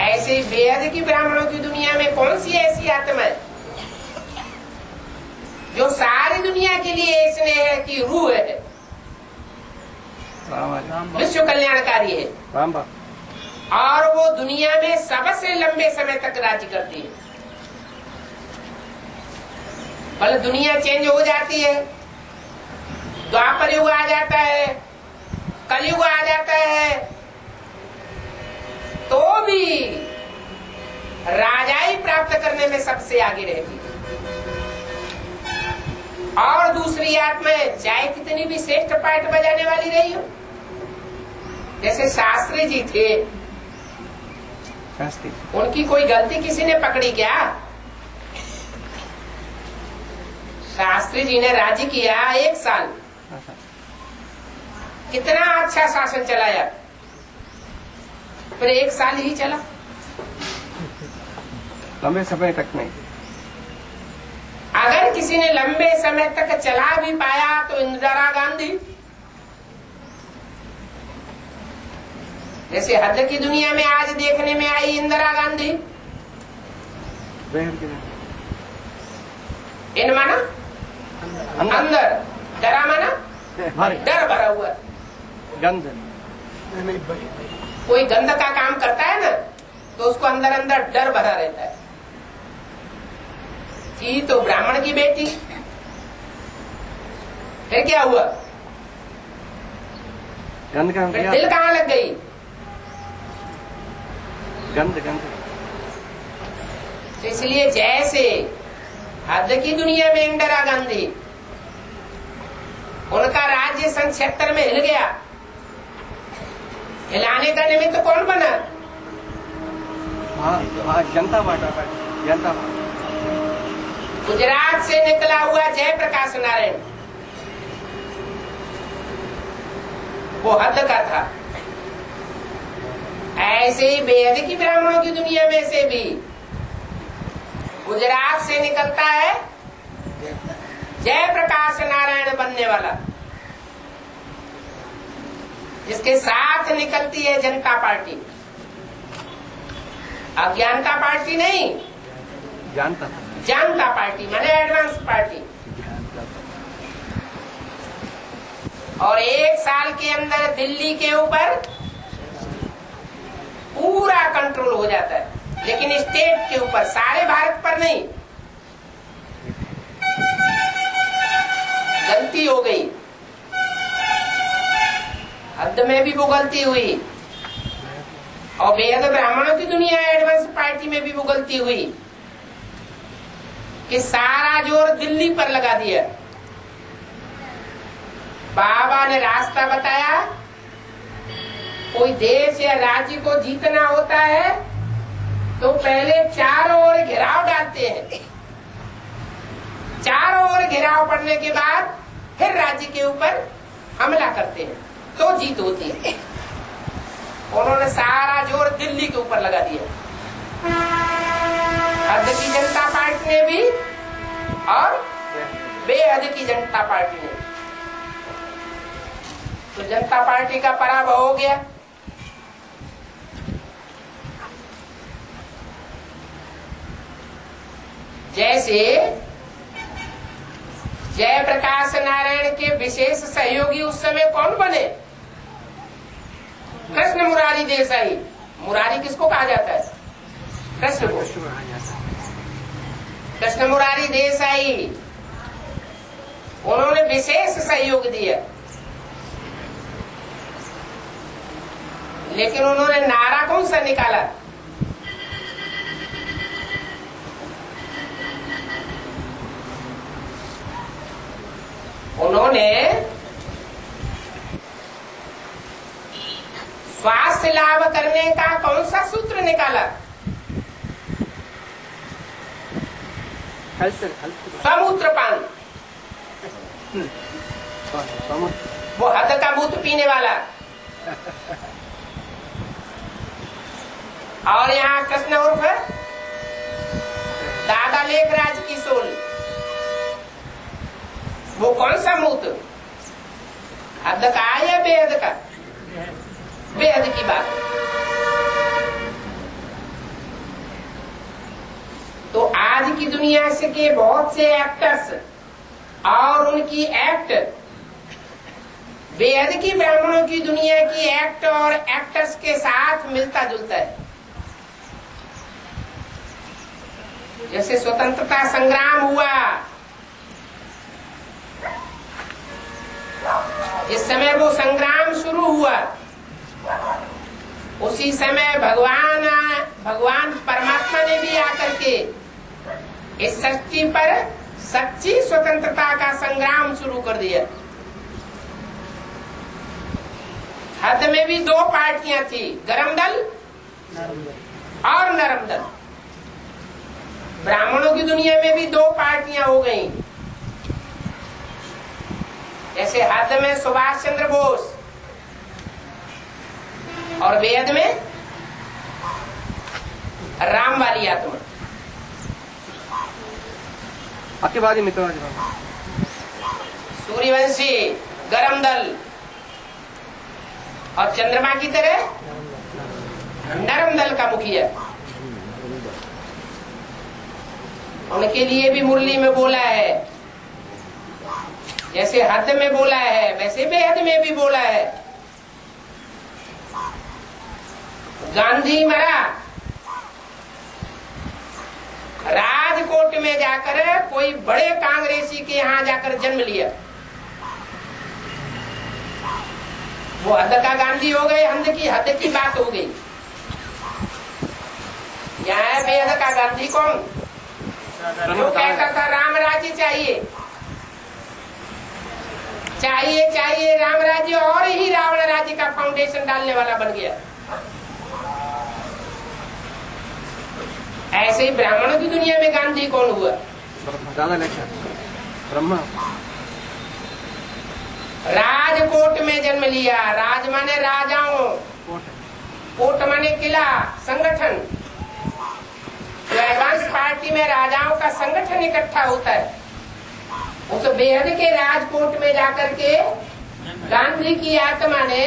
ऐसे बेहद की ब्राह्मणों की दुनिया में कौन सी ऐसी आत्मा है जो सारी दुनिया के लिए स्नेह की रूह है, विश्व कल्याणकारी है, और वो दुनिया में सबसे लंबे समय तक राज्य करती है। भले दुनिया चेंज हो जाती है, द्वापर युग आ जाता है, कलयुग आ जाता है तो भी राजाई प्राप्त करने में सबसे आगे रहती है। और दूसरी आत्माएं चाहे कितनी भी श्रेष्ठ पाठ बजाने वाली रही हो, जैसे शास्त्री जी थे, उनकी कोई गलती किसी ने पकड़ी क्या? शास्त्री जी ने राज्य किया 1 साल, कितना अच्छा शासन चलाया, फिर 1 साल ही चला, लंबे समय तक नहीं। अगर किसी ने लंबे समय तक चला भी पाया तो इंदिरा गांधी, जैसे हद की दुनिया में आज देखने में आई इंदिरा गांधी, इन माना अंदर, डरा माना डर भरा हुआ, गंध, कोई गंध का काम करता है ना तो उसको अंदर अंदर डर भरा रहता है। थी तो ब्राह्मण की बेटी, फिर क्या हुआ? गंध का फिर दिल कहाँ लग गई? गंध गंध। तो इसलिए जैसे हद की दुनिया में इंदिरा गांधी, उनका राज्य सन 76 में हिल गया, हिलाने का निमित्त कौन बना? हाँ, जनता पार्टी, जनता पार्टी। गुजरात से निकला हुआ जयप्रकाश नारायण, वो हद का था। ऐसे ही बेहद की ब्राह्मणों की दुनिया में से भी गुजरात से निकलता है जयप्रकाश नारायण बनने वाला, जिसके साथ निकलती है जनता पार्टी, अज्ञानता पार्टी नहीं, जनता पार्टी माने एडवांस पार्टी। और 1 साल के अंदर दिल्ली के ऊपर पूरा कंट्रोल हो जाता है, लेकिन स्टेट के ऊपर, सारे भारत पर नहीं। गलती हो गई, हद में भी वो गलती हुई, और बेहद ब्राह्मणों की दुनिया एडवांस पार्टी में भी वो गलती हुई कि सारा जोर दिल्ली पर लगा दिया। बाबा ने रास्ता बताया, कोई देश या राज्य को जीतना होता है तो पहले चारों ओर घेराव डालते हैं, चारों ओर घेराव पड़ने के बाद फिर राज्य के ऊपर हमला करते हैं तो जीत होती है। उन्होंने सारा जोर दिल्ली के ऊपर लगा दिया, हद की जनता पार्टी ने भी और बेहद की जनता पार्टी ने। तो जनता पार्टी का पराभव हो गया। जैसे जयप्रकाश नारायण के विशेष सहयोगी उस समय कौन बने? कृष्ण मुरारी देसाई। मुरारी किसको कहा जाता है? कृष्ण को। कृष्ण मुरारी देसाई, उन्होंने विशेष सहयोग दिया, लेकिन उन्होंने नारा कौन सा निकाला? उन्होंने स्वास्थ्य लाभ करने का कौन सा सूत्र निकाला? समुद्रपान। वो हद का मूत्र पीने वाला। और यहाँ कृष्ण उर्फ दादा लेखराज की सोल, वो कौन सा मूत्र? हद का या बेहद का? बेहद की बात। तो आज की दुनिया से के बहुत से एक्टर्स और उनकी एक्ट बेहद की ब्राह्मणों की दुनिया की एक्ट और एक्टर्स के साथ मिलता जुलता है। जैसे स्वतंत्रता संग्राम हुआ, जिस समय वो संग्राम शुरू हुआ उसी समय भगवान परमात्मा ने भी आकर के इस सृष्टि पर सच्ची स्वतंत्रता का संग्राम शुरू कर दिया। हद में भी दो पार्टियां थी, गरम दल और नरम दल। ब्राह्मणों की दुनिया में भी दो पार्टियां हो गई। जैसे हद में सुभाष चंद्र बोस और वेद में राम वाली आत्मा। अतिवादी मित्रवादी सूर्यवंशी गरम दल और चंद्रमा की तरह नरम दल का मुखिया। उनके लिए भी मुरली में बोला है, जैसे हद में बोला है वैसे बेहद में भी बोला है। गांधी मरा, राजकोट में जाकर कोई बड़े कांग्रेसी के यहाँ जाकर जन्म लिया। वो हद का गांधी हो गए, हद की बात हो गई। यहाँ है बेहद का गांधी कौन? जो कहता था राम राज्य चाहिए चाहिए चाहिए राम राज्य, और ही रावण राज्य का फाउंडेशन डालने वाला बन गया। ऐसे ही ब्राह्मणों की दुनिया में गांधी कौन हुआ? ब्रह्मा। राजकोट में जन्म लिया। राज माने राजाओं, कोट माने किला, संगठन। तो एडवांस पार्टी में राजाओं का संगठन इकट्ठा होता है। उस बेहद के राजकोट में जाकर के गांधी की आत्मा ने,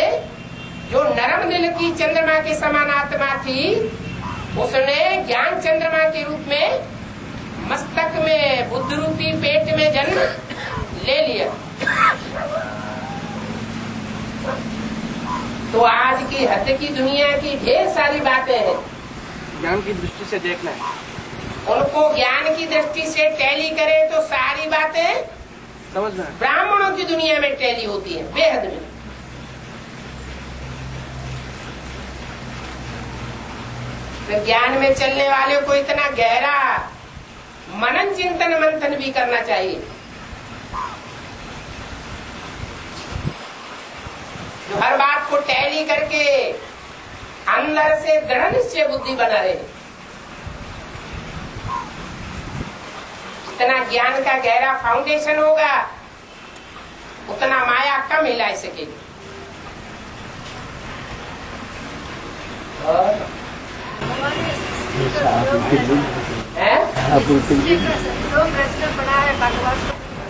जो नरम दिल की चंद्रमा के समान आत्मा थी, उसने ज्ञान चंद्रमा के रूप में मस्तक में बुद्ध रूपी पेट में जन्म ले लिया। तो आज की हद की दुनिया की ढेर सारी बातें हैं, ज्ञान की दृष्टि से देखना है। उनको ज्ञान की दृष्टि से टैली करे तो सारी बातें समझना है। ब्राह्मणों की दुनिया में टैली होती है, बेहद में। तो ज्ञान में चलने वाले को इतना गहरा मनन चिंतन मंथन भी करना चाहिए। जो हर बात को टैली करके अंदर से दृढ़ निश्चय बुद्धि बना रहे। जितना ज्ञान का गहरा फाउंडेशन होगा उतना माया कम हिला सकेगी।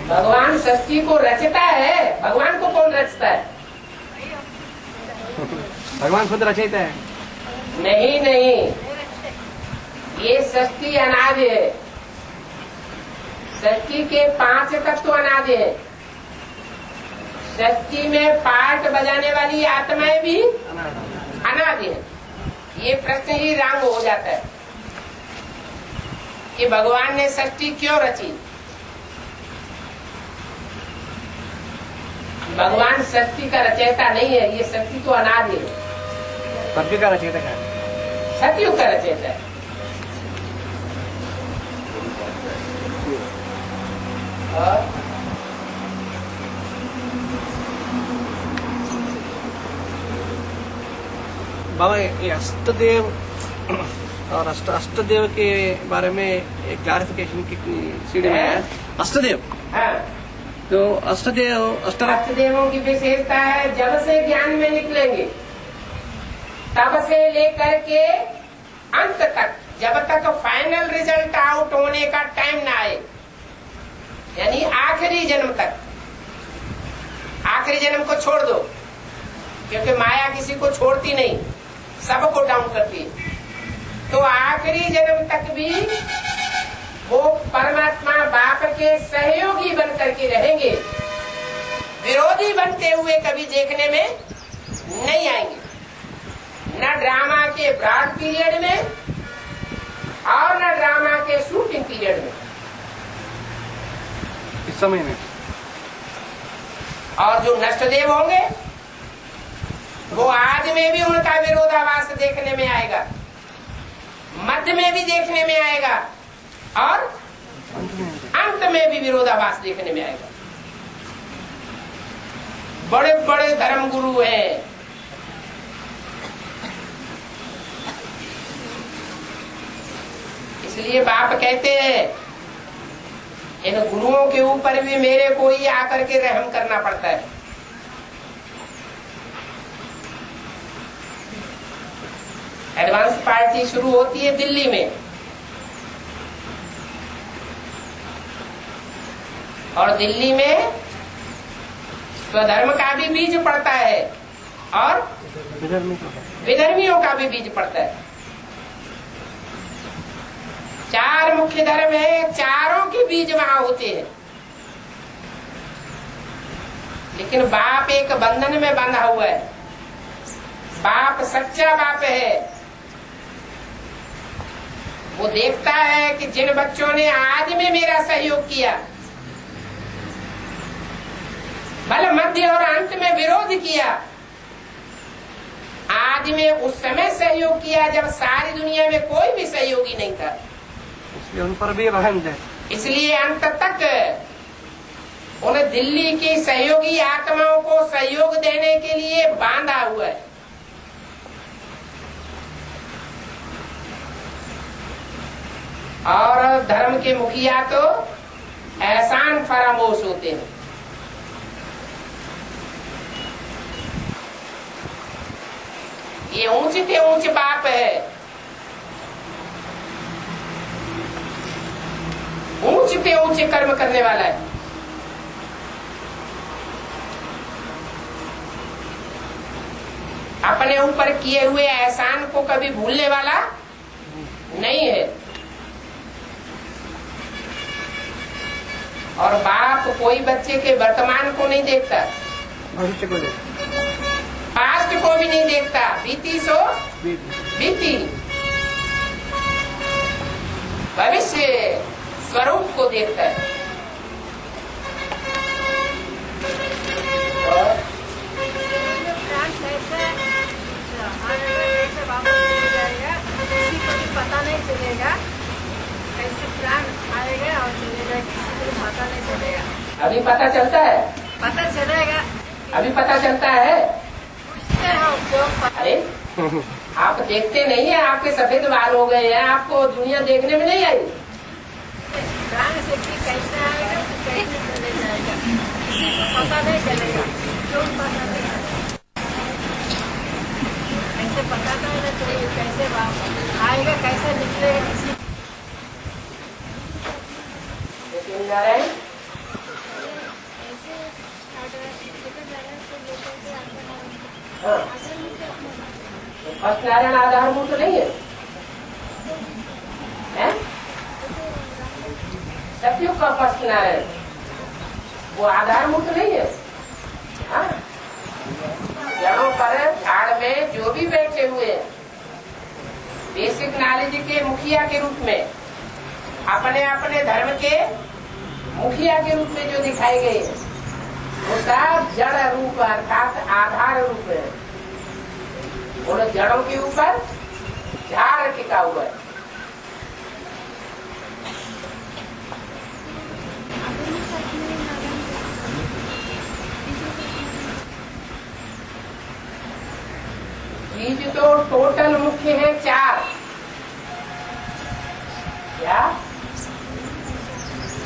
भगवान सृष्टि को रचता है। भगवान को कौन रचता है? भगवान खुद रचयिता है। नहीं नहीं, ये सृष्टि अनादि है। सृष्टि के 5 तत्व अनादि है। सृष्टि में पार्ट बजाने वाली आत्माएं भी अनादि है। ये प्रश्न ही रांग हो जाता है कि भगवान ने सृष्टि क्यों रची। भगवान सृष्टि का रचयिता नहीं है, ये सृष्टि तो अनादि है। सत्युग का रचयिता है। सत्युग का रचयिता है। बाबा, ये अष्टदेव और अष्टदेव के बारे में एक क्लैरिफिकेशन की सीढ़ी में है। अष्टदेव, हाँ। तो अष्टदेवों की विशेषता है, जब से ज्ञान में निकलेंगे तब से लेकर के अंत तक, जब तक फाइनल रिजल्ट आउट होने का टाइम ना आए, यानी आखिरी जन्म तक। आखिरी जन्म को छोड़ दो, क्योंकि माया किसी को छोड़ती नहीं, सबको डाउन करती है। तो आखिरी जन्म तक भी वो परमात्मा बाप के सहयोगी बन करके रहेंगे। विरोधी बनते हुए कभी देखने में नहीं आएंगे, न ड्रामा के ब्रॉड पीरियड में और न ड्रामा के शूटिंग पीरियड में, इस समय में। और जो नष्टदेव होंगे वो आज आदि में भी उनका विरोधाभास देखने में आएगा, मध्य में भी देखने में आएगा और अंत में भी विरोधाभास देखने में आएगा। बड़े बड़े धर्म गुरु हैं, इसलिए बाप कहते हैं इन गुरुओं के ऊपर भी मेरे को ही आकर के रहम करना पड़ता है। एडवांस पार्टी शुरू होती है दिल्ली में और दिल्ली में स्वधर्म का भी बीज पड़ता है और विधर्मियों का भी बीज पड़ता है। 4 मुख्य धर्म है, चारों के बीज वहां होते हैं, लेकिन बाप एक बंधन में बंधा हुआ है। बाप सच्चा बाप है, वो देखता है कि जिन बच्चों ने आदि में मेरा सहयोग किया, भले मध्य और अंत में विरोध किया, आदि में उस समय सहयोग किया जब सारी दुनिया में कोई भी सहयोगी नहीं था, इसलिए उन पर भी रहम है। इसलिए अंत तक उन दिल्ली की सहयोगी आत्माओं को सहयोग देने के लिए बांधा हुआ है। और धर्म के मुखिया तो एहसान फरामोश होते हैं। ये ऊंचे से ऊंचे बाप है, ऊंचे पे ऊंचे कर्म करने वाला है। अपने ऊपर किए हुए एहसान को कभी भूलने वाला नहीं है। और बाप कोई बच्चे के वर्तमान को नहीं देखता, भविष्य को देखता, पास्ट को भी नहीं देखता, बीती सो बीती, भविष्य स्वरूप को देखता है। और प्राण कैसे वापस चले जाएगा किसी को भी पता नहीं चलेगा, कैसे प्राण आएगा और चलेगा किसी को भी पता नहीं चलेगा। अभी पता चलता है, पता चलेगा, अभी पता चलता है। पूछते हैं उपयोग। अरे आप देखते नहीं है, आपके सफेद बाल हो गए हैं, आपको दुनिया देखने में नहीं आई। प्राण शक्ति कैसे आएगा तो कैसे चले जाएगा किसी को पता नहीं चलेगा, क्यों पता नहीं चलेगा, कैसे पता नहीं चाहिए, कैसे वापस आएगा, कैसे निकलेगा किसी। नारायण हाँ, फर्स्ट नारायण आधार मूर्त नहीं है, हैं? सतयुग का फर्स्ट नारायण वो आधार मूर्त नहीं है। हाँ? जड़ों पर झाड़ में जो भी बैठे हुए हैं, बेसिक नॉलेज के मुखिया के रूप में, अपने अपने धर्म के मुखिया के रूप में जो दिखाए गए हैं, वो सब जड़ रूप अर्थात आधार रूप है। उन जड़ों के ऊपर झाड़ टिका हुआ है। बीज तो टोटल मुख्य है 4। क्या?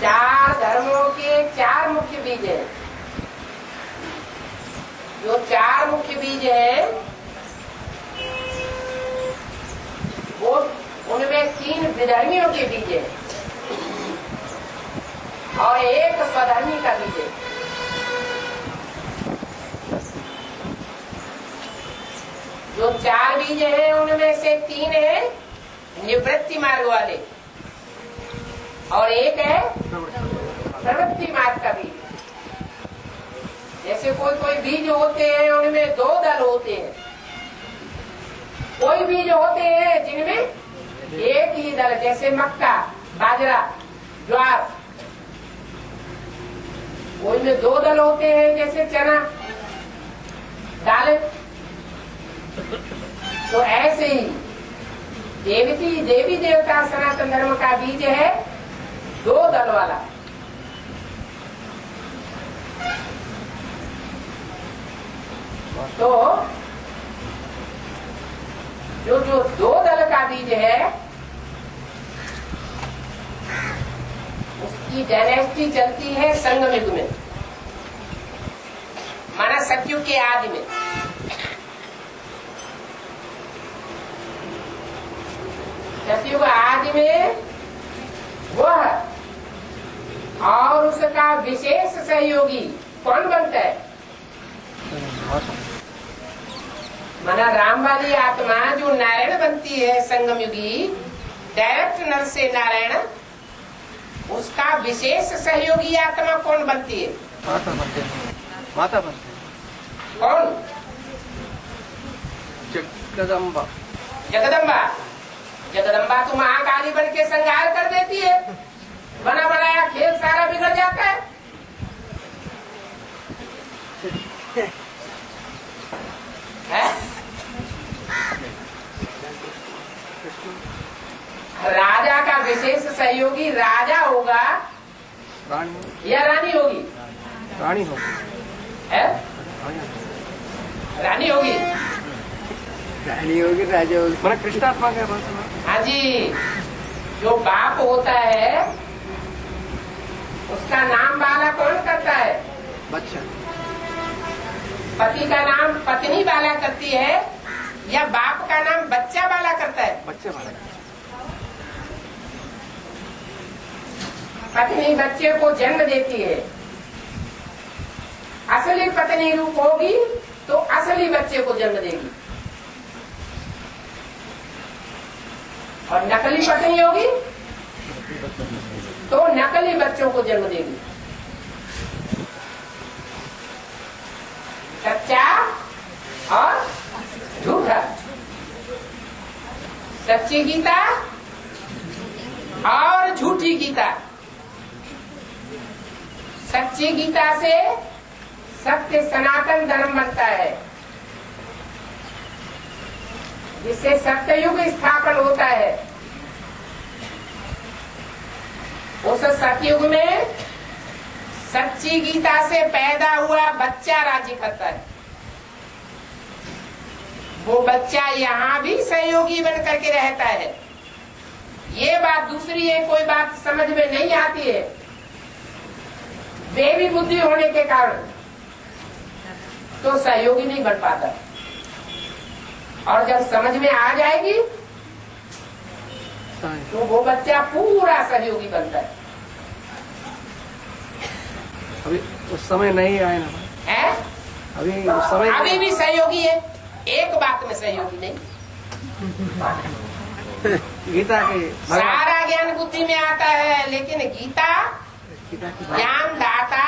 4 धर्मों के 4 मुख्य बीज हैं। जो 4 मुख्य बीज हैं वो उनमें 3 विधर्मियों के बीज हैं और 1 स्वधर्मी का बीज है। जो 4 बीज हैं उनमें से 3 है निवृत्ति मार्ग वाले और 1 है प्रवृत्ति मार्ग का बीज। जैसे कोई बीज होते हैं उनमें 2 दल होते हैं, कोई बीज होते हैं जिनमें एक ही दल, जैसे मक्का, बाजरा, ज्वार। कोई में 2 दल होते हैं जैसे चना, दालें। ऐसे ही देवी देवता सनातन धर्म का बीज है 2 दल वाला। तो जो 2 दल का बीज है उसकी डायनेस्टी चलती है संगम युग में, माना सतयुग के आदि में। सतयुग आदि में वह और उसका विशेष सहयोगी कौन बनता है? माना राम वाली आत्मा जो नारायण बनती है संगम युगी, डायरेक्ट नर से नारायण, उसका विशेष सहयोगी आत्मा कौन बनती है? माता बनती है। कौन? जगदम्बा। जगदम्बा। जगदम्बा तो महाकाली बन के संहार कर देती है, बना बनाया खेल सारा बिगड़ जाता है। राजा का विशेष सहयोगी राजा होगा या रानी होगी? रानी होगी। है? रानी होगी। रानी होगी, राजा होगी, मैंने कृष्णात्मा का बात सुना। हाँ जी, जो बाप होता है उसका नाम बाला कौन करता है? बच्चा। पति का नाम पत्नी बाला करती है या बाप का नाम बच्चा बाला करता है? बच्चा बाला। पत्नी बच्चे को जन्म देती है, असली पत्नी रूप होगी तो असली बच्चे को जन्म देगी, और नकली पत्नी होगी तो नकली बच्चों को जन्म देगी। सच्चा और झूठा, सच्ची गीता और झूठी गीता। सच्ची गीता से सत्य सनातन धर्म बनता है, जिससे सत्ययुग स्थापन होता है। उस सतयुग में सच्ची गीता से पैदा हुआ बच्चा राज्य करता है। वो बच्चा यहाँ भी सहयोगी बन करके रहता है। ये बात दूसरी है, कोई बात समझ में नहीं आती है देवी बुद्धि होने के कारण, तो सहयोगी नहीं बन पाता, और जब समझ में आ जाएगी तो वो बच्चा पूरा सहयोगी बनता है। अभी उस समय नहीं आए ना है? अभी उस समय अभी भी सहयोगी है, एक बात में सहयोगी नहीं। गीता के सारा ज्ञान बुद्धि में आता है, लेकिन गीता ज्ञान दाता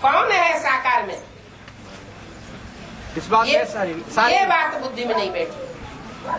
कौन है साकार में? इस बात ये में सारी बात बुद्धि में नहीं बैठी।